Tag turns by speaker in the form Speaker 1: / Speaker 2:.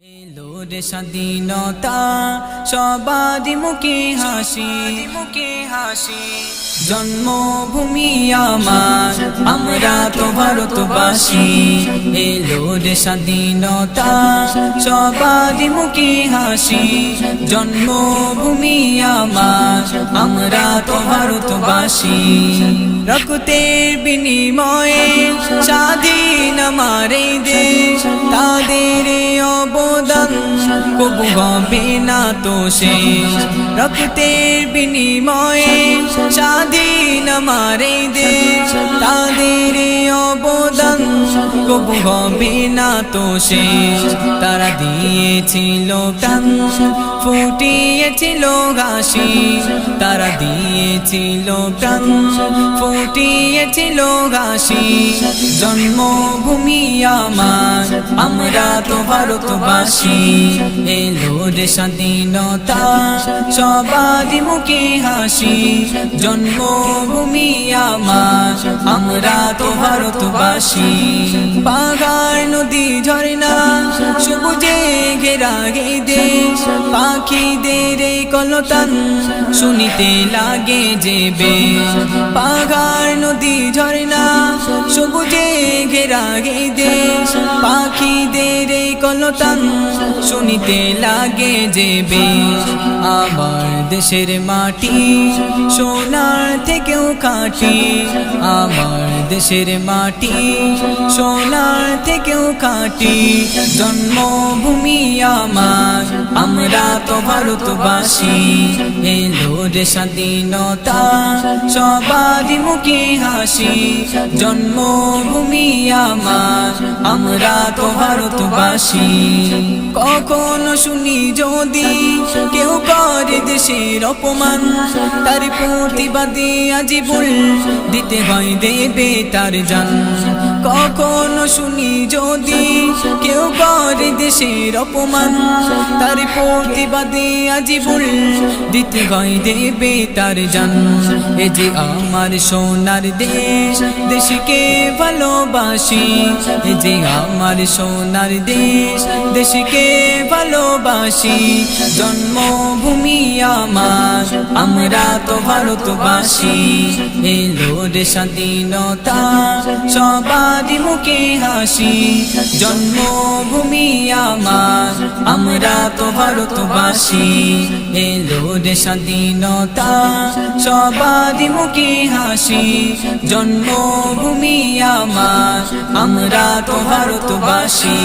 Speaker 1: এলো রে স্বাধীনতা সবারই মুখে হাসি, জন্মভূমি আমার, আমরা তো ভারতবাসী। এলো রে স্বাধীনতা সবারই মুখে হাসি, জন্মভূমি আমার, আমরা তো ভারতবাসী। রক্তের বিনিময়ে স্বাধীন আমার এই দেশ, তাদের অবদান কবু হবে না তো শেষ। রক্তের বিনিময়ে স্বাধীন আমার এই দেশ, তাদের অবদান কবু হবে না তো শেষ। তারা দিয়েছিল প্রাণ, ফুটিয়েছিল হাসি, তারা দিয়েছিল প্রাণ, ফুটিয়েছিল হাসি, জন্মভূমি আমার, আমরা তো ভারতবাসী। এলো রে স্বাধীনতা সবারই মুখে হাসি, জন্মভূমি আমার, আমরা তো ভারতবাসী। পাহাড় নদী ঝর্ণা সবুজে ঘেরা এই দেশ, পাখিদের কলতান শুনিতে লাগে যে বেশ। পাহাড় নদী ঝর্ণা সবুজে ঘেরা এই দেশ, পাখিদের কলতান শুনিতে লাগে যে বেশ। আমার দেশের মাটি সোনার থেকেও খাঁটি, আমার দেশের মাটি সোনার থেকেও খাঁটি, জন্মভূমি আমার, আমরা তো ভারতবাসী। এলো রে স্বাধীনতা সবারই মুখে হাসি, জন্মভূমি আমার, আমরা তো ভারতবাসী। কখনো শুনি যদি কেউ করে দেশের অপমান, তার প্রতিবাদে আজীবন দিতে হয় দেবে তার জান। কখনো শুনি যদি কেউ করে দেশের অপমান, তার প্রতিবাদে আজীবন দিতে হয় দেবে তার জান। এ যে আমার সোনার দেশ, দেশকে ভালোবাসি, এ যে আমার সোনার দেশ, দেশকে ভালোবাসি, জন্মভূমি আমার, আমরা তো ভারতবাসী। এলো রে স্বাধীনতা সবারই মুখে হাসি, জন্মভূমি আমার, আমরা তো ভারতবাসী। এলো রে স্বাধীনতা সবারই মুখে হাসি, জন্মভূমি আমার, আমরা তো ভারতবাসী।